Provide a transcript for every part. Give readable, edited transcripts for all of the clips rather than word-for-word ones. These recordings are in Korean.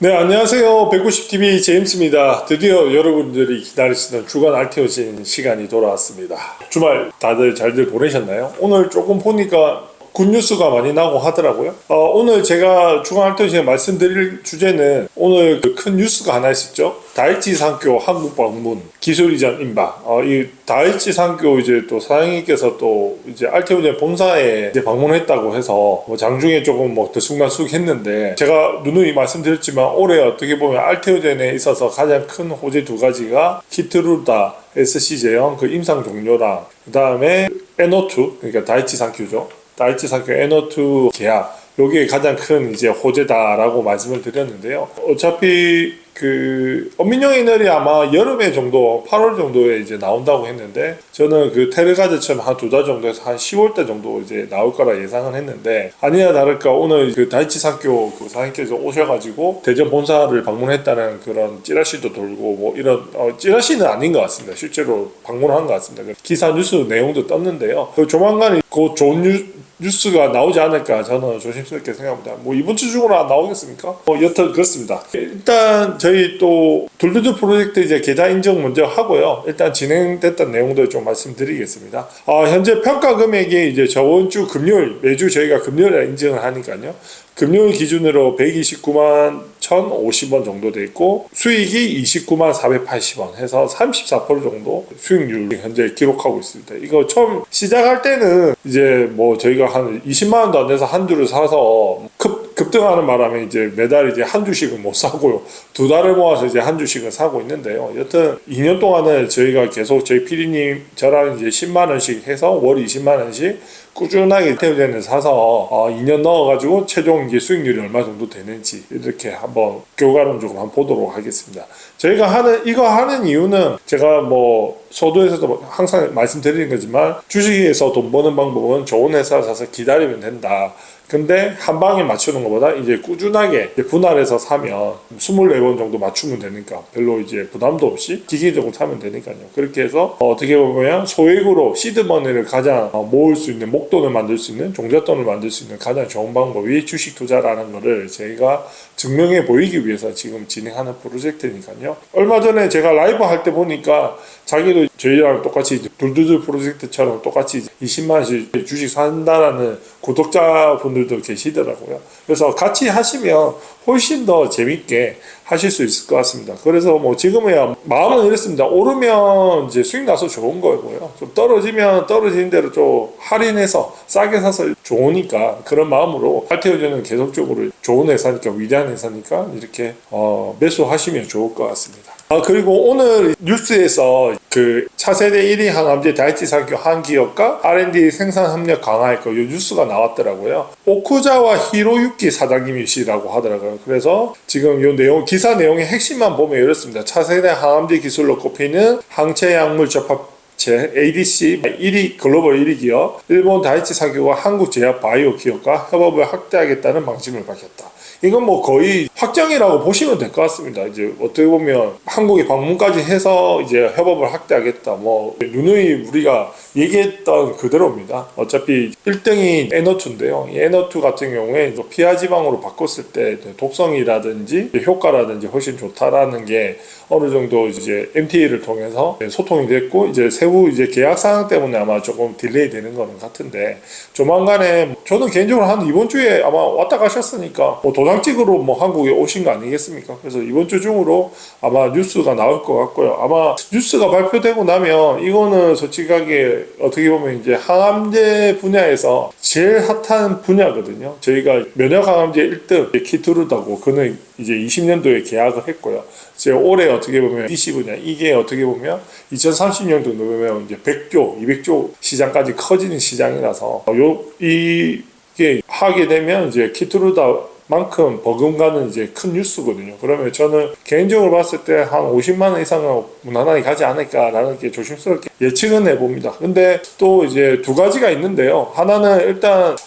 네, 안녕하세요. 190TV 제임스입니다. 드디어 여러분들이 기다리시던 주간 알테오진 시간이 돌아왔습니다. 주말 다들 잘들 보내셨나요? 오늘 조금 보니까 굿뉴스가 많이 나고 하더라고요. 오늘 제가 주간 알테오진에 말씀드릴 주제는 오늘 그 큰 뉴스가 하나 있었죠. 다이치 산교 한국 방문 기술이전 임박. 이 다이치 산교 이제 또 사장님께서 또 이제 알테오진 본사에 이제 방문했다고 해서 뭐 장중에 조금 뭐 들쑥날쑥했는데 제가 누누이 말씀드렸지만 올해 어떻게 보면 알테오진에 있어서 가장 큰 호재 두 가지가 키트루다 SC 제형 그 임상 종료랑 그 다음에 NO2 그러니까 다이치 산교죠. 다이치 산교 NO2 계약 요게 가장 큰 이제 호재다라고 말씀을 드렸는데요. 어차피 그 엄민영의 날이 아마 여름에 정도 8월 정도에 이제 나온다고 했는데 저는 그 테르가즈처럼 한 두 달 정도에서 한 10월달 정도 이제 나올 거라 예상을 했는데 아니나 다를까 오늘 그 다이치 산교 그 사장님께서 오셔가지고 대전 본사를 방문했다는 그런 찌라시도 돌고 뭐 이런 찌라시는 아닌 것 같습니다. 실제로 방문한 것 같습니다. 기사 뉴스 내용도 떴는데요. 그 조만간 그 좋은 뉴스가 나오지 않을까 저는 조심스럽게 생각합니다. 뭐 이번 주 중으로 안 나오겠습니까? 여튼 그렇습니다. 일단 저희 또 둘두두 프로젝트 이제 계좌 인증 먼저 하고요. 일단 진행됐던 내용들 좀 말씀드리겠습니다. 현재 평가 금액이 이제 저번 주 금요일 매주 저희가 금요일에 인증을 하니까요. 금요일 기준으로 129만 1,050원 정도 돼 있고 수익이 29만 480원 해서 34% 정도 수익률 현재 기록하고 있습니다. 이거 처음 시작할 때는 이제 뭐 저희가 한 20만 원도 안 돼서 한 주를 사서 급등하는 바람에 이제 매달 이제 한 주씩은 못 사고요. 두 달을 모아서 이제 한 주씩은 사고 있는데요. 여튼 2년 동안은 저희가 계속 저희 PD님 저랑 이제 10만 원씩 해서 월 20만 원씩 꾸준하게 테오젠을 사서 2년 넣어가지고 최종 이제 수익률이 얼마 정도 되는지 이렇게 한번 결과론적으로 한번 보도록 하겠습니다. 저희가 이거 하는 이유는 제가 뭐 서두에서도 항상 말씀드리는 거지만 주식에서 돈 버는 방법은 좋은 회사 사서 기다리면 된다. 근데 한 방에 맞추는 것보다 이제 꾸준하게 분할해서 사면 24번 정도 맞추면 되니까 별로 이제 부담도 없이 기계적으로 사면 되니까요. 그렇게 해서 어떻게 보면 소액으로 시드머니를 가장 모을 수 있는 목돈을 만들 수 있는 종잣돈을 만들 수 있는 가장 좋은 방법이 주식 투자라는 거를 저희가 증명해 보이기 위해서 지금 진행하는 프로젝트니까요. 얼마 전에 제가 라이브 할 때 보니까 자기도 저희랑 똑같이 둘둘둘 프로젝트처럼 똑같이 20만원씩 주식 산다라는 구독자분들도 계시더라고요. 그래서 같이 하시면 훨씬 더 재밌게 하실 수 있을 것 같습니다. 그래서 뭐 지금은 마음은 이렇습니다. 오르면 이제 수익 나서 좋은 거고요. 좀 떨어지면 떨어지는 대로 좀 할인해서 싸게 사서 좋으니까 그런 마음으로 알테오젠은 계속적으로 좋은 회사니까 위대한 회사니까 이렇게 매수하시면 좋을 것 같습니다. 그리고 오늘 뉴스에서 그 차세대 1위 항암제 다이치 산교 한 기업과 R&D 생산 협력 강화할 거 이 뉴스가 나왔더라고요. 오쿠자와 히로유키 사장님이시라고 하더라고요. 그래서 지금 이 내용 기사 내용의 핵심만 보면 이렇습니다. 차세대 항암제 기술로 꼽히는 항체 약물 접합 ADC 1위 글로벌 1위 기업 일본 다이치 산교와 한국 제약 바이오 기업과 협업을 확대하겠다는 방침을 밝혔다. 이건 뭐 거의 확정이라고 보시면 될 것 같습니다. 이제 어떻게 보면 한국에 방문까지 해서 이제 협업을 확대하겠다. 뭐 누누이 우리가 얘기했던 그대로입니다. 어차피 1등이 NO2인데요. 이 NO2 같은 경우에 피하 지방으로 바꿨을 때 독성이라든지 효과라든지 훨씬 좋다라는 게 어느 정도 이제 MTA를 통해서 소통이 됐고 이제 세부 이제 계약 사항 때문에 아마 조금 딜레이 되는 거는 같은데 조만간에 저는 개인적으로 한 이번 주에 아마 왔다 가셨으니까 뭐 도장찍으로 뭐 한국에 오신 거 아니겠습니까? 그래서 이번 주 중으로 아마 뉴스가 나올 것 같고요. 아마 뉴스가 발표되고 나면 이거는 솔직하게 어떻게 보면 이제 항암제 분야에서 제일 핫한 분야거든요. 저희가 면역 항암제 1등 키트루다고 그는 이제 20년도에 계약을 했고요. 이제 올해 어떻게 보면 DC 분야 이게 어떻게 보면 2030년도 되면 이제 100조, 200조 시장까지 커지는 시장이라서 이게 하게 되면 이제 키트루다 만큼 버금가는 이제 큰 뉴스거든요. 그러면 저는 개인적으로 봤을 때 한 50만 원 이상은 무난하게 가지 않을까라는 게 조심스럽게 예측은 해봅니다. 근데 또 이제 두 가지가 있는데요. 하나는 일단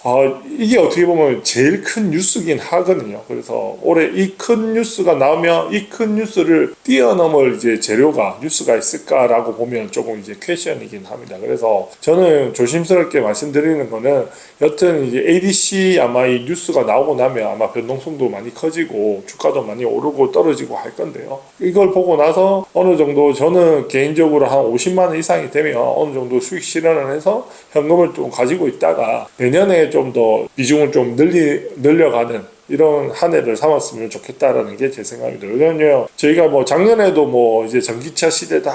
이게 어떻게 보면 제일 큰 뉴스긴 하거든요. 그래서 올해 이 큰 뉴스가 나오면 이 큰 뉴스를 뛰어넘을 이제 재료가 뉴스가 있을까라고 보면 조금 이제 퀘션이긴 합니다. 그래서 저는 조심스럽게 말씀드리는 거는 여튼 이제 ADC 아마 이 뉴스가 나오고 나면 아마 아마 변동성도 많이 커지고 주가도 많이 오르고 떨어지고 할 건데요. 이걸 보고 나서 어느 정도 저는 개인적으로 한 50만 원 이상이 되면 어느 정도 수익 실현을 해서 현금을 좀 가지고 있다가 내년에 좀 더 비중을 좀 늘려가는 이런 한 해를 삼았으면 좋겠다라는 게 제 생각입니다. 왜냐면요, 저희가 뭐 작년에도 뭐 이제 전기차 시대다,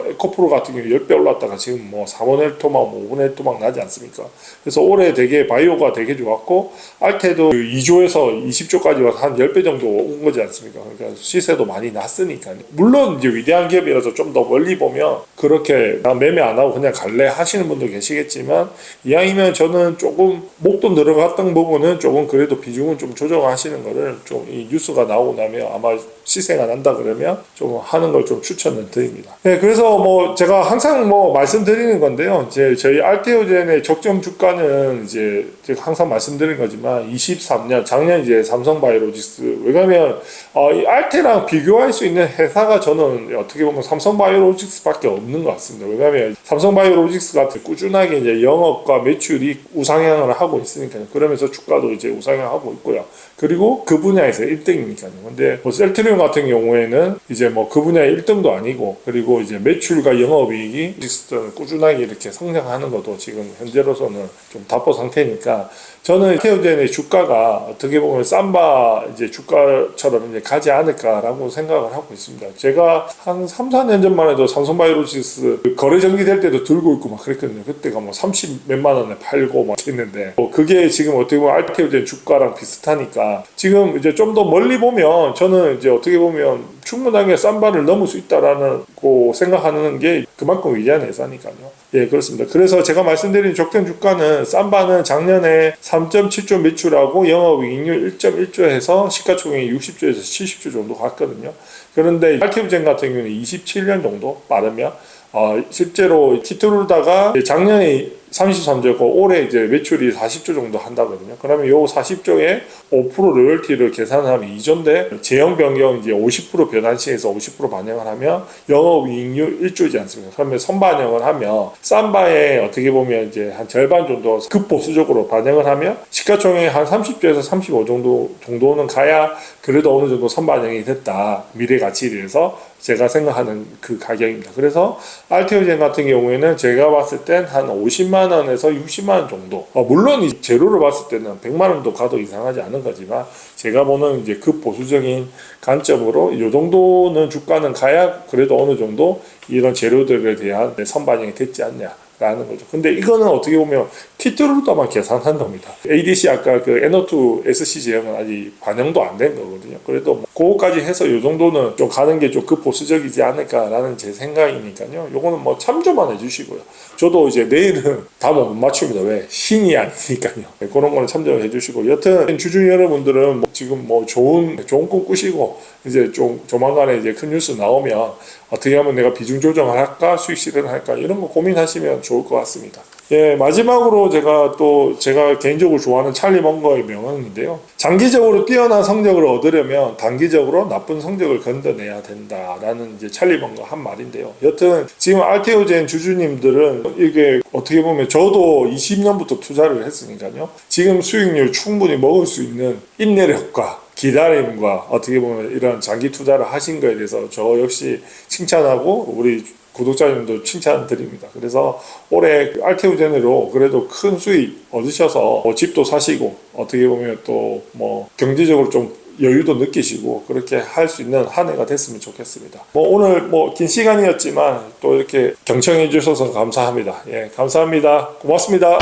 에코프로 같은 경우 10배 올랐다가 지금 뭐 4분의 1 토막, 뭐 5분의 1 토막 나지 않습니까? 그래서 올해 되게 바이오가 되게 좋았고, 알테도 2조에서 20조까지 와서 한 10배 정도 온 거지 않습니까? 그러니까 시세도 많이 났으니까요. 물론 이제 위대한 기업이라서 좀 더 멀리 보면 그렇게 나 매매 안 하고 그냥 갈래 하시는 분도 계시겠지만, 이왕이면 저는 조금 목돈 들어갔던 부분은 조금 그래도 비중은 좀 조정하시는 거를 좀 이 뉴스가 나오고 나면 아마 시세가 난다 그러면 좀 하는 걸 좀 추천을 드립니다. 네, 그래서 뭐 제가 항상 뭐 말씀드리는 건데요. 이제 저희 알테오젠의 적정 주가는 이제 제가 항상 말씀드린 거지만 23년 작년 이제 삼성바이오로직스, 왜냐면 이 알테랑 비교할 수 있는 회사가 저는 어떻게 보면 삼성바이오로직스밖에 없는 것 같습니다. 왜냐면 삼성바이오로직스가 꾸준하게 이제 영업과 매출이 우상향을 하고 있으니까요. 그러면서 주가도 이제 우상향하고 있고요. 그리고 그 분야에서 1등이니까요. 근데 뭐 셀트리온 같은 경우에는 이제 뭐 그 분야의 1등도 아니고, 그리고 이제 매출과 영업이익이 꾸준하게 이렇게 성장하는 것도 지금 현재로서는 좀 답보 상태니까, 저는 테오젠의 주가가 어떻게 보면 삼바 이제 주가처럼 이제 가지 않을까라고 생각을 하고 있습니다. 제가 한 3, 4년 전만 해도 삼성바이오로직스 거래 정지될 때도 들고 있고 막 그랬거든요. 그때가 뭐 30 몇만 원에 팔고 막 했는데, 그게 지금 어떻게 보면 알테오젠 주가랑 비슷하니까 지금 이제 좀 더 멀리 보면 저는 이제 어떻게 보면 충분하게 삼바를 넘을 수 있다라는 고 생각하는 게 그만큼 위대한 회사니까요. 예, 그렇습니다. 그래서 제가 말씀드린 적정 주가는 삼바는 작년에 3.7조 매출하고 영업이익률 1.1조 해서 시가총액이 60조에서 70조 정도 갔거든요. 그런데 알테오젠 같은 경우는 27년 정도 빠르면 실제로 티트루다가 작년에 33조고 올해 이제 매출이 40조 정도 한다거든요. 그러면 요 40조에 5% 로열티를 계산하면 2조인데 재형 변경 이제 50% 변환시에서 50% 반영을 하면 영업이익률 1조이지 않습니까? 그러면 선반영을 하면 삼바에 어떻게 보면 이제 한 절반 정도 극보수적으로 반영을 하면 시가총액 한 30조에서 35 정도는 가야 그래도 어느 정도 선반영이 됐다. 미래 가치에 대해서 제가 생각하는 그 가격입니다. 그래서 알테오젠 같은 경우에는 제가 봤을 땐 한 50만 원에서 60만 원 정도. 물론 이 재료를 봤을 때는 100만 원도 가도 이상하지 않은 거지만, 제가 보는 이제 그 보수적인 관점으로 이 정도는 주가는 가야 그래도 어느 정도 이런 재료들에 대한 선반영이 됐지 않냐. 라는 거죠. 근데 이거는 어떻게 보면 티트루다만 계산한 겁니다. ADC 아까 그 NO2 SC 제형은 아직 반영도 안 된 거거든요. 그래도 뭐 그거까지 해서 이 정도는 좀 가는 게 좀 급보수적이지 않을까라는 제 생각이니까요. 요거는 뭐 참조만 해주시고요. 저도 이제 내일은 답은 못 맞춥니다. 왜? 신이 아니니까요. 그런 거는 참조를 해주시고, 여튼 주주 여러분들은 뭐 지금 뭐 좋은 꿈 꾸시고 이제 좀 조만간에 이제 큰 뉴스 나오면 어떻게 하면 내가 비중 조정을 할까, 수익 실현을 할까, 이런 거 고민하시면 좋을 것 같습니다. 예, 마지막으로 제가 개인적으로 좋아하는 찰리 먼거의 명언인데요. 장기적으로 뛰어난 성적을 얻으려면 단기적으로 나쁜 성적을 건져내야 된다라는 이제 찰리 먼거 한 말인데요. 여튼 지금 알테오젠 주주님들은 이게 어떻게 보면 저도 20년부터 투자를 했으니까요. 지금 수익률 충분히 먹을 수 있는 인내력과 기다림과 어떻게 보면 이런 장기 투자를 하신 거에 대해서 저 역시 칭찬하고 우리 구독자님도 칭찬드립니다. 그래서 올해 알테오젠으로 그래도 큰 수익 얻으셔서 집도 사시고 어떻게 보면 또 뭐 경제적으로 좀 여유도 느끼시고 그렇게 할 수 있는 한 해가 됐으면 좋겠습니다. 오늘 긴 시간이었지만 또 이렇게 경청해 주셔서 감사합니다. 예, 감사합니다. 고맙습니다.